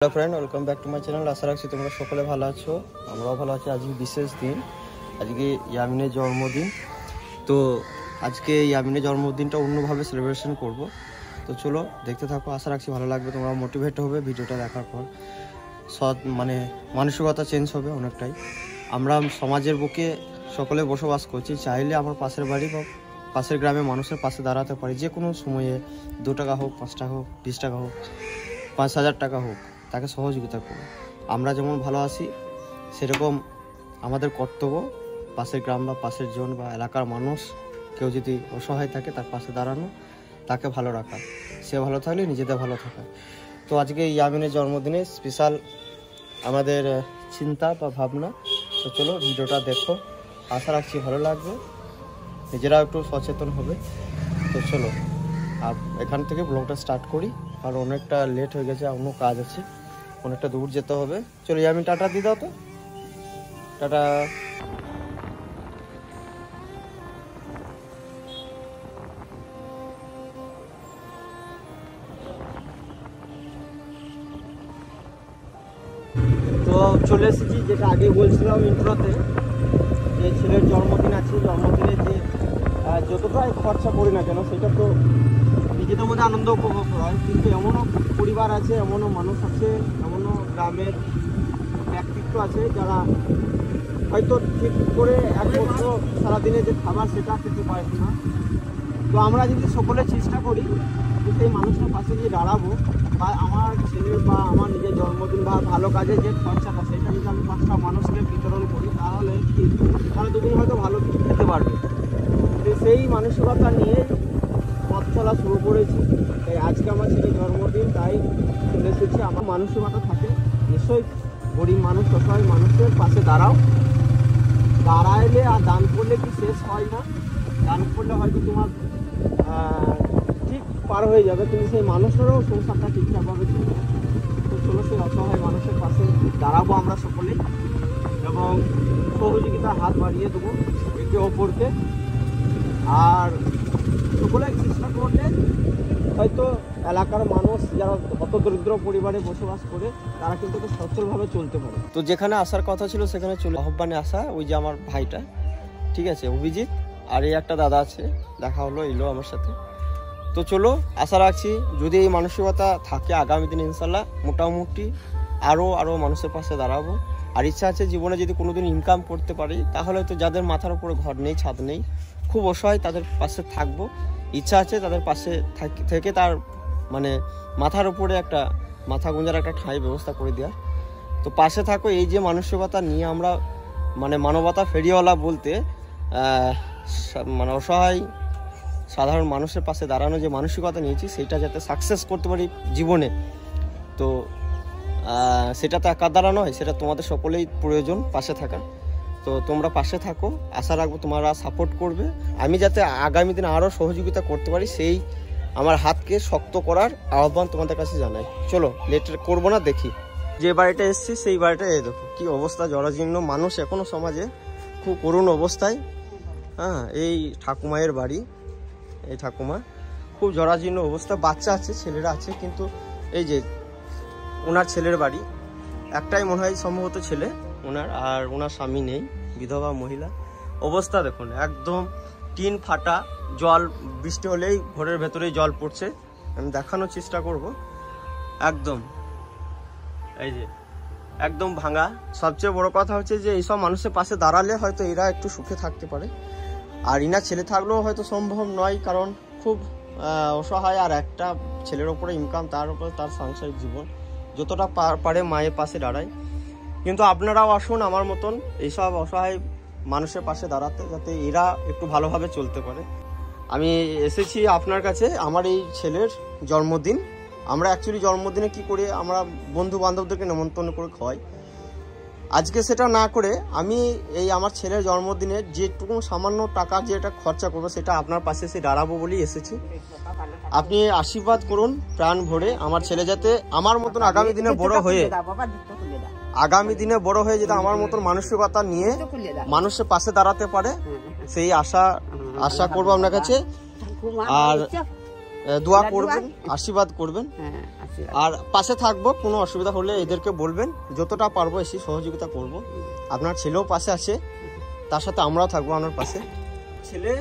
Hello friend welcome back to my channel. आशा राखी तुम्हारा सकले भालो आछो, आमराओ भालो आछि। आज विशेष दिन, आज के यामिनेर जन्मदिन। तो आज के यामिनेर जन्मदिनटा अन्यभावे सेलिब्रेशन करब। तो चलो देखते थाको, आशा राखी भालो लागबे, तोमरा मोटिवेट होबे भिडियोटा देखार पर। सৎ माने मानसिकता चेंज होबे अनेकटाई। आमरा समाजेर बुके सकले बसबास करछि, चाइले आमार पाशेर बाड़ी बा पाशेर ग्रामेर मानुषेर पाशे दाঁড়াতে पारि। जे कोनो समये 2 টাকা হোক, 5 টাকা হোক, 20 টাকা হোক, 5000 টাকা হোক, তাকে সহযোগিতা করব। আমরা যেমন ভালো আছি সেরকম আমাদের কর্তব্য পাশের গ্রাম বা পাশের জন বা এলাকার মানুষ কেউ যদি অসহায় থাকে তার পাশে দাঁড়ানো, তাকে ভালো রাখা, সে ভালো থাকলে নিজেদের ভালো থাকা। তো আজকে ইয়ামিনের জন্মদিনে স্পেশাল আমাদের চিন্তা বা ভাবনা। তো চলো ভিডিওটা দেখো, আশা রাখছি ভালো লাগবে, নিজেরাও একটু সচেতন হবে। তো চলো এখান থেকে ব্লগটা স্টার্ট করি, আর অনেকটা লেট হয়ে গেছে, অন্য কাজ আছে, অনেকটা দূর যেতে হবে। চলো আমি টাটা দিয়ে দাও তো, টাটা। তো চলে এসেছি, যেটা আগে বলছিলাম ইন্ট্রোতে, যে ছেলের জন্মদিন আছে। জন্মদিনে যে যতটাই খরচা করি না কেন সেটা তো নিজেদের মধ্যে আনন্দ উপভোগ করা হয়, কিন্তু এমনও পরিবার আছে, এমনও মানুষ আছে, এমনও গ্রামের ব্যক্তিত্ব আছে যারা হয়তো ঠিক করে একমাত্র সারাদিনে যে খাবার সেটা খেতে পারে না। তো আমরা যদি সকলে চেষ্টা করি যে সেই মানুষটার পাশে গিয়ে দাঁড়াবো, বা আমার ছেলের বা আমার নিজের জন্মদিন বা ভালো কাজে যে খরচাটা সেটা যদি আমি 5টা মানুষকে বিতরণ করি, তাহলে কি তাহলে দুদিন হয়তো ভালো কিছু খেতে পারবে। তো সেই মানসিকতা নিয়ে পথ চলা শুরু করেছি। তাই আজকে আমার ছেলের জন্মদিন, তাই চলে এসেছি। আমার মানসিকতা থাকে নিশ্চয়ই গরিব মানুষ, অসহায় মানুষের পাশে দাঁড়াও, দাঁড়াইলে আর দান করলে কি শেষ হয় না। দান করলে হয়তো তোমার ঠিক পার হয়ে যাবে, কিন্তু সেই মানুষটারও সংসারটা ঠিকঠাকভাবে চলবে। তো চলো সেই অসহায় মানুষের পাশে দাঁড়াবো আমরা সকলেই, এবং সহযোগিতার হাত বাড়িয়ে দেবো একে অপরকে। আর সকলে চেষ্টা করলে হয়তো এলাকার মানুষ যারা হতদরিদ্র পরিবারে বসবাস করে তারা কিন্তু সচ্ছলভাবে চলতে পারে। তো যেখানে আসার কথা ছিল সেখানে চলে আহ্বানে আসা, ওই যে আমার ভাইটা, ঠিক আছে, অভিজিৎ, আর এই একটা দাদা আছে, দেখা হলো, এলো আমার সাথে। তো চলো আশা রাখছি যদি এই মানসিকতা থাকে আগামী দিন ইনশাল্লাহ মোটামুটি আরও মানুষের পাশে দাঁড়াবো। আর ইচ্ছা আছে জীবনে যদি কোনোদিন ইনকাম করতে পারি, তাহলে তো যাদের মাথার উপরে ঘর নেই, ছাদ নেই, খুব অসহায়, তাদের পাশে থাকবো। ইচ্ছা আছে তাদের পাশে থেকে তার মানে মাথার উপরে একটা মাথা গুঁজার একটা ঠাঁই ব্যবস্থা করে দেওয়ার। তো পাশে থাকো, এই যে মানসিকতা নিয়ে আমরা মানে মানবতা ফেরিওয়ালা বলতে মানে অসহায় সাধারণ মানুষের পাশে দাঁড়ানো যে মানসিকতা নিয়েছি, সেটা যাতে সাকসেস করতে পারি জীবনে। তো সেটা তো একা দ্বারা নয়, সেটা তোমাদের সকলেই প্রয়োজন পাশে থাকা। তো তোমরা পাশে থাকো, আশা রাখবো তোমরা সাপোর্ট করবে। আমি যাতে আগামী দিনে আরও সহযোগিতা করতে পারি, সেই আমার হাতকে শক্ত করার আহ্বান তোমাদের কাছে জানাই। চলো লেট করবো না, দেখি যে বাড়িটা এসছি সেই বাড়িটা। এই দেখো কি অবস্থা, জরাজীর্ণ মানুষ এখনো সমাজে, খুব করুণ অবস্থায়। হ্যাঁ, এই ঠাকুমায়ের বাড়ি, এই ঠাকুমা খুব জরাজীর্ণ অবস্থা, বাচ্চা আছে, ছেলেরা আছে, কিন্তু এই যে ওনার ছেলের বাড়ি, একটাই মনে হয় সম্ভবত ছেলে ওনার, আর ওনার স্বামী নেই, বিধবা মহিলা। অবস্থা দেখুন একদম টিন ফাটা, জল বৃষ্টি হলেই ঘরের ভেতরেই জল পড়ছে। আমি দেখানোর চেষ্টা করব। একদম এই যে একদম ভাঙা। সবচেয়ে বড় কথা হচ্ছে যে এইসব মানুষের পাশে দাঁড়ালে হয়তো এরা একটু সুখে থাকতে পারে, আর ইনার ছেলে থাকলেও হয়তো সম্ভব নয়, কারণ খুব অসহায়, আর একটা ছেলের ওপরে ইনকাম, তার উপরে তার সাংসারিক জীবন, যতটা পারে মায়ের পাশে দাঁড়ায়। কিন্তু আপনারাও আসুন আমার মতন এইসব অসহায় মানুষের পাশে দাঁড়াতে, যাতে এরা একটু ভালোভাবে চলতে পারে। আমি এসেছি আপনার কাছে, আমার এই ছেলের জন্মদিন। আমরা অ্যাকচুয়ালি জন্মদিনে কি করে আমরা বন্ধু বান্ধবদেরকে নেমন্তন্ন করে খাওয়াই। আজকে সেটা না করে আমি এই আমার ছেলের জন্মদিনে যেটুকু সামান্য টাকা যেটা খরচা করবো, সেটা আপনার পাশে এসে দাঁড়াবো বলেই এসেছি। আপনি আশীর্বাদ করুন প্রাণ ভরে, আমার ছেলে যাতে আমার মতন আগামী দিনে বড় হয়ে যেটা আমার মতন মানসিকতা নিয়ে মানুষের পাশে দাঁড়াতে পারে, সেই আশা করবো আপনার কাছে। আর দোয়া করবেন, আশীর্বাদ করবেন। আর পাশে থাকবো, কোনো অসুবিধা হলে এদেরকে বলবেন, যতটা পারবো এসে সহযোগিতা করব। আপনার ছেলেও পাশে আছে, তার সাথে আমরাও থাকবো আপনার পাশে। ছেলে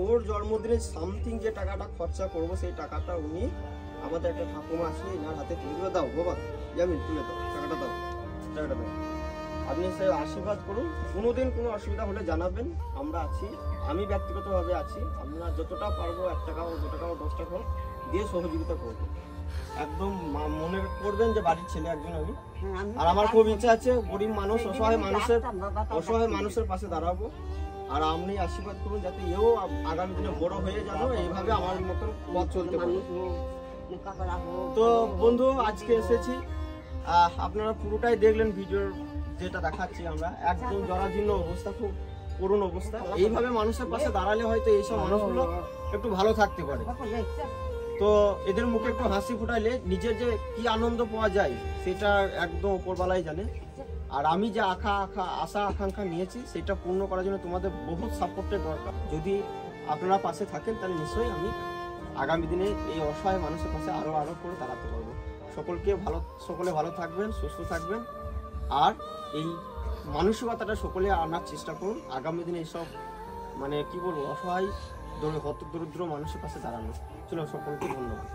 ওর জন্মদিনে সামথিং যে টাকাটা খরচা করবো সেই টাকাটা উনি আমাদের একটা ঠাকুমা আছে এনার হাতে তুলে দাও বাবা, জামিন তুলে দাও, টাকাটা দাও, টাকাটা দাও। আপনি সে আশীর্বাদ করুন, কোনোদিন কোনো অসুবিধা হলে জানাবেন, আমরা আছি, আমি ব্যক্তিগতভাবে আছি। আপনারা যতটা পারবো 1 টাকা হোক 2 টাকা হোক 10 টাকা হোক দিয়ে সহযোগিতা করবো। একদম মনে করবেন যে বাড়ির ছেলে একজন আমি। আর আমার খুব ইচ্ছা আছে গরিব মানুষ, অসহায় মানুষের পাশে দাঁড়াবো। আর আপনি আশীর্বাদ করুন যাতে এও আগামী দিনে বড় হয়ে যাবে, এইভাবে আমার মতন পথ চলতে পারে। তো বন্ধু আজকে এসেছি, আপনারা পুরোটাই দেখলেন ভিডিওর যেটা দেখাচ্ছি আমরা, একদম জরাজীর্ণ অবস্থা, খুব করুণ অবস্থা। এইভাবে মানুষের পাশে দাঁড়ালে হয়তো এইসব মানুষগুলো একটু ভালো থাকতে পারে। তো এদের মুখে একটু হাসি ফুটাইলে নিজের যে কি আনন্দ পাওয়া যায় সেটা একদম উপরবালাই জানে। আর আমি যে আশা আকাঙ্ক্ষা নিয়েছি সেটা পূর্ণ করার জন্য তোমাদের বহুত সাপোর্টের দরকার। যদি আপনারা পাশে থাকেন তাহলে নিশ্চয়ই আমি আগামী দিনে এই অসহায় মানুষের পাশে আরো করে দাঁড়াতে পারবো। সকলে ভালো থাকবেন, সুস্থ থাকবেন। আর এই মানসিকতাটা সকলে আনার চেষ্টা করুন আগামী দিনে এইসব মানে কি বলবো অসহায় দরিদ্র মানুষের পাশে দাঁড়ানো। চলো, সকলকে ধন্যবাদ।